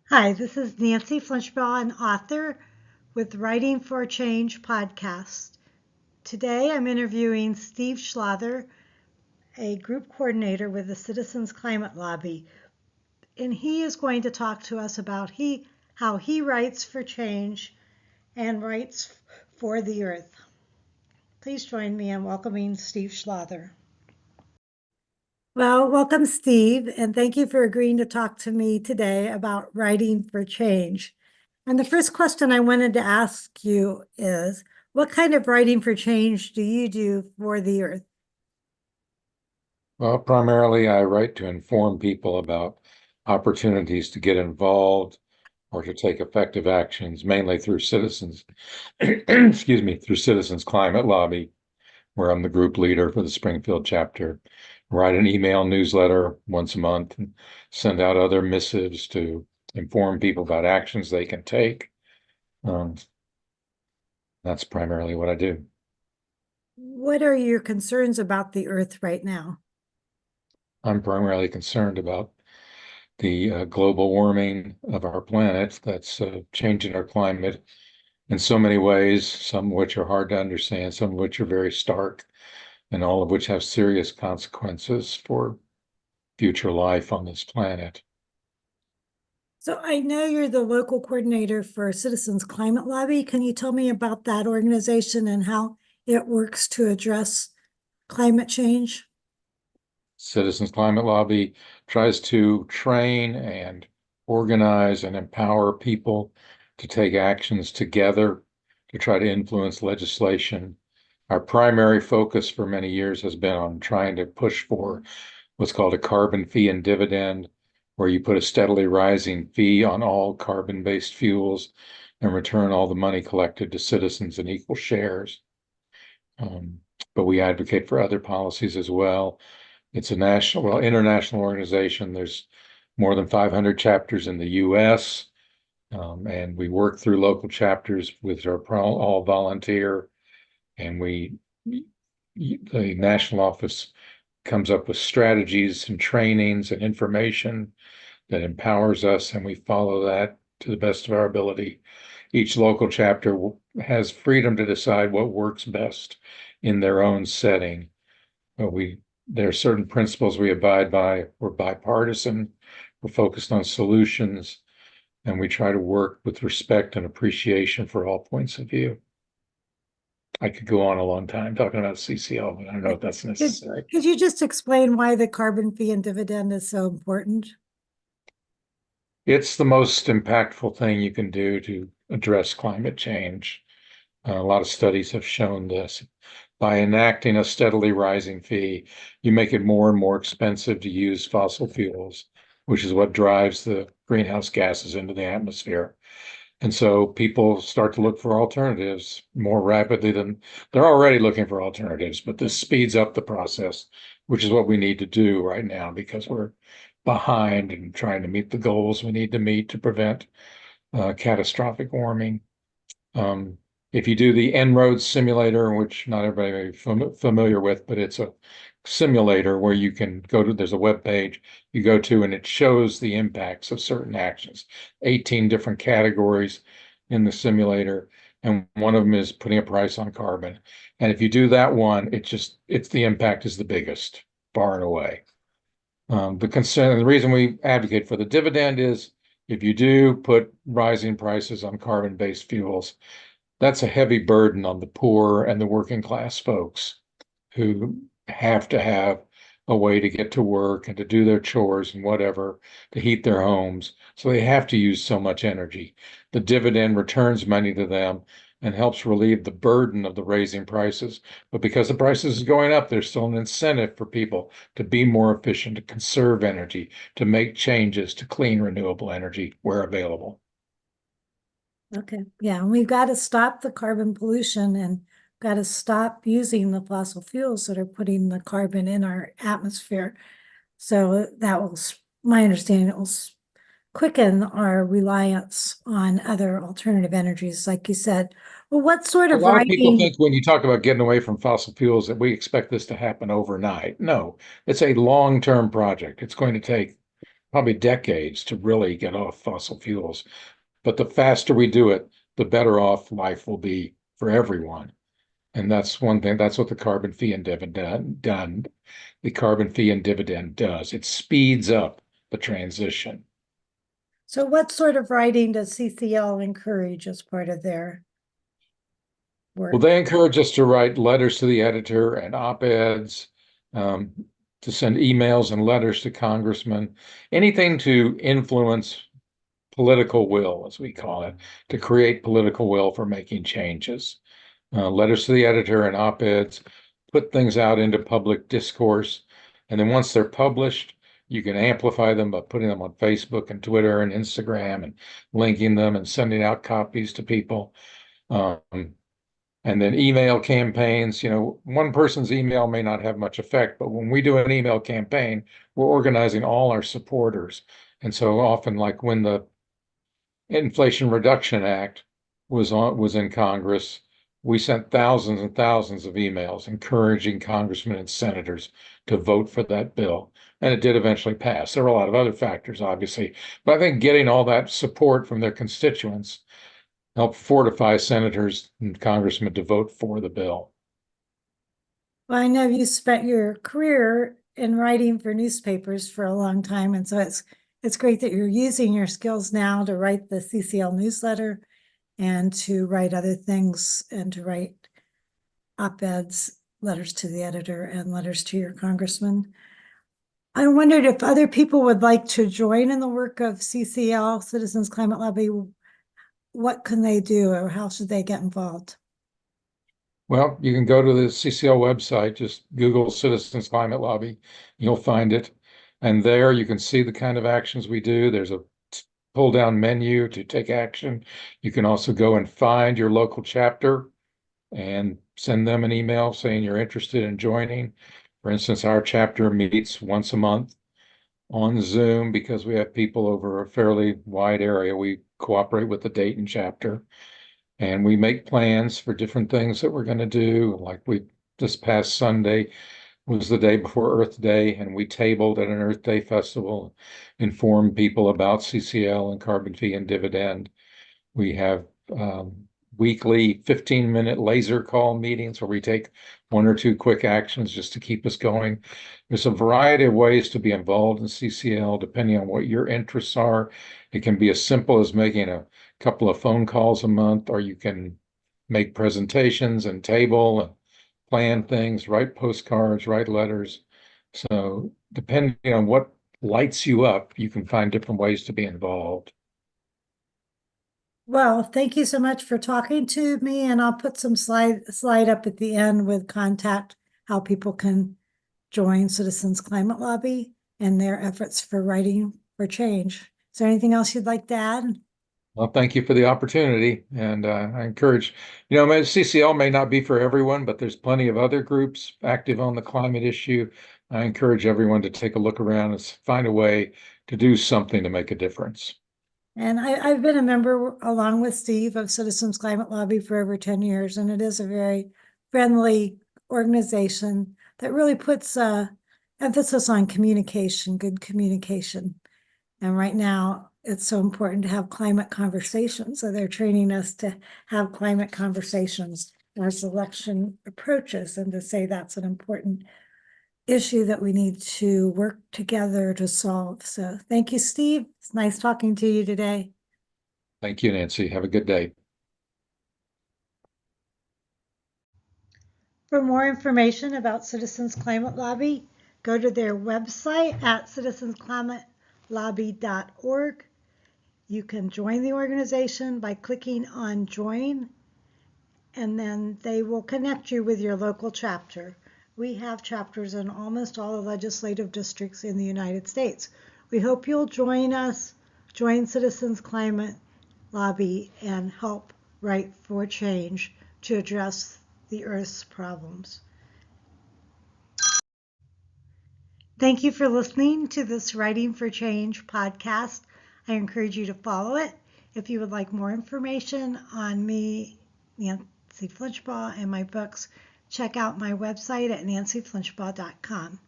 Hi, this is Nancy Flinchbaugh, an author with Writing for a Change podcast. Today I'm interviewing Steve Schlather, a group coordinator with the Citizens Climate Lobby, and he is going to talk to us about how he writes for change and writes for the earth. Please join me in welcoming Steve Schlather. Well, welcome, Steve, and thank you for agreeing to talk to me today about writing for change. And the first question I wanted to ask you is, what kind of writing for change do you do for the earth? Well, primarily I write to inform people about opportunities to get involved or to take effective actions, mainly through citizens, excuse me, through Citizens Climate Lobby, where I'm the group leader for the Springfield chapter. Write an email newsletter once a month and send out other missives to inform people about actions they can take. Um, that's primarily what I do. What are your concerns about the earth right now? I'm primarily concerned about the global warming of our planet that's changing our climate in so many ways, some of which are hard to understand, some of which are very stark, and all of which have serious consequences for future life on this planet. So I know you're the local coordinator for Citizens Climate Lobby. Can you tell me about that organization and how it works to address climate change? Citizens Climate Lobby tries to train and organize and empower people to take actions together to try to influence legislation. Our primary focus for many years has been on trying to push for what's called a carbon fee and dividend, where you put a steadily rising fee on all carbon-based fuels and return all the money collected to citizens in equal shares. Um, but we advocate for other policies as well. It's a international organization. There's more than 500 chapters in the US, and we work through local chapters with our all volunteer, and the national office comes up with strategies and trainings and information that empowers us, and we follow that to the best of our ability. Each local chapter has freedom to decide what works best in their own setting. But there are certain principles we abide by. We're bipartisan, we're focused on solutions, and we try to work with respect and appreciation for all points of view. I could go on a long time talking about CCL, but I don't know if that's Could, necessary. could you just explain why the carbon fee and dividend is so important? It's the most impactful thing you can do to address climate change. A lot of studies have shown this. By enacting a steadily rising fee, you make it more and more expensive to use fossil fuels, which is what drives the greenhouse gases into the atmosphere. And so people start to look for alternatives more rapidly than they're already looking for alternatives, but this speeds up the process, which is what we need to do right now because we're behind and trying to meet the goals we need to meet to prevent catastrophic warming. Um, if you do the En-ROADS simulator, which not everybody may be familiar with, but it's a simulator where you can go to, there's a web page you go to, and it shows the impacts of certain actions, 18 different categories in the simulator. And one of them is putting a price on carbon. And if you do that one, it's the impact is the biggest, far and away. The reason we advocate for the dividend is if you do put rising prices on carbon-based fuels, that's a heavy burden on the poor and the working class folks who have to have a way to get to work and to do their chores and whatever to heat their homes. So they have to use so much energy. The dividend returns money to them and helps relieve the burden of the raising prices. But because the prices is going up, there's still an incentive for people to be more efficient, to conserve energy, to make changes to clean renewable energy where available. Okay, yeah, and we've got to stop the carbon pollution and got to stop using the fossil fuels that are putting the carbon in our atmosphere. So that will, my understanding, it will quicken our reliance on other alternative energies, like you said. Well, what sort A of lot of people writing? think when you talk about getting away from fossil fuels that we expect this to happen overnight. No, it's a long-term project. It's going to take probably decades to really get off fossil fuels. But the faster we do it, the better off life will be for everyone. And that's one thing, that's what the carbon fee and dividend done. The carbon fee and dividend does. It speeds up the transition. So what sort of writing does CCL encourage as part of their Well, work? they encourage us to write letters to the editor and op-eds, to send emails and letters to congressmen, anything to influence political will, as we call it, to create political will for making changes. Letters to the editor and op-eds put things out into public discourse. And then once they're published, you can amplify them by putting them on Facebook and Twitter and Instagram and linking them and sending out copies to people. Um, and then email campaigns, one person's email may not have much effect, but when we do an email campaign, we're organizing all our supporters. And so often, like when the Inflation Reduction Act was in Congress, we sent thousands and thousands of emails encouraging congressmen and senators to vote for that bill. And it did eventually pass. There were a lot of other factors, obviously, but I think getting all that support from their constituents helped fortify senators and congressmen to vote for the bill. Well, I know you spent your career in writing for newspapers for a long time, and so it's great that you're using your skills now to write the CCL newsletter and to write other things and to write op-eds, letters to the editor, and letters to your congressman. I wondered if other people would like to join in the work of CCL, Citizens Climate Lobby. What can they do, or how should they get involved? Well, you can go to the CCL website, just Google Citizens Climate Lobby, you'll find it. And there you can see the kind of actions we do. There's a pull down menu to take action. You can also go and find your local chapter and send them an email saying you're interested in joining. For instance, our chapter meets once a month on Zoom because we have people over a fairly wide area. We cooperate with the Dayton chapter and we make plans for different things that we're going to do. Like this past Sunday was the day before Earth Day, and we tabled at an Earth Day festival, informed people about CCL and carbon fee and dividend. We have weekly 15-minute laser call meetings where we take one or two quick actions just to keep us going. There's a variety of ways to be involved in CCL depending on what your interests are. It can be as simple as making a couple of phone calls a month, or you can make presentations and table and plan things, write postcards, write letters. So depending on what lights you up, you can find different ways to be involved. Well, thank you so much for talking to me, and I'll put some slide up at the end with contact, how people can join Citizens Climate Lobby and their efforts for writing for change. Is there anything else you'd like to add? Well, thank you for the opportunity. And I encourage, CCL may not be for everyone, but there's plenty of other groups active on the climate issue. I encourage everyone to take a look around and find a way to do something to make a difference. And I've been a member along with Steve of Citizens Climate Lobby for over 10 years, and it is a very friendly organization that really puts emphasis on communication, good communication. And right now, it's so important to have climate conversations. So they're training us to have climate conversations as election approaches, and to say that's an important issue that we need to work together to solve. So thank you, Steve. It's nice talking to you today. Thank you, Nancy. Have a good day. For more information about Citizens Climate Lobby, go to their website at citizensclimatelobby.org. You can join the organization by clicking on Join, and then they will connect you with your local chapter. We have chapters in almost all the legislative districts in the United States. We hope you'll join us, join Citizens Climate Lobby, and help write for change to address the Earth's problems. Thank you for listening to this Writing for Change podcast. I encourage you to follow it. If you would like more information on me, Nancy Flinchbaugh, and my books, check out my website at nancyflinchbaugh.com.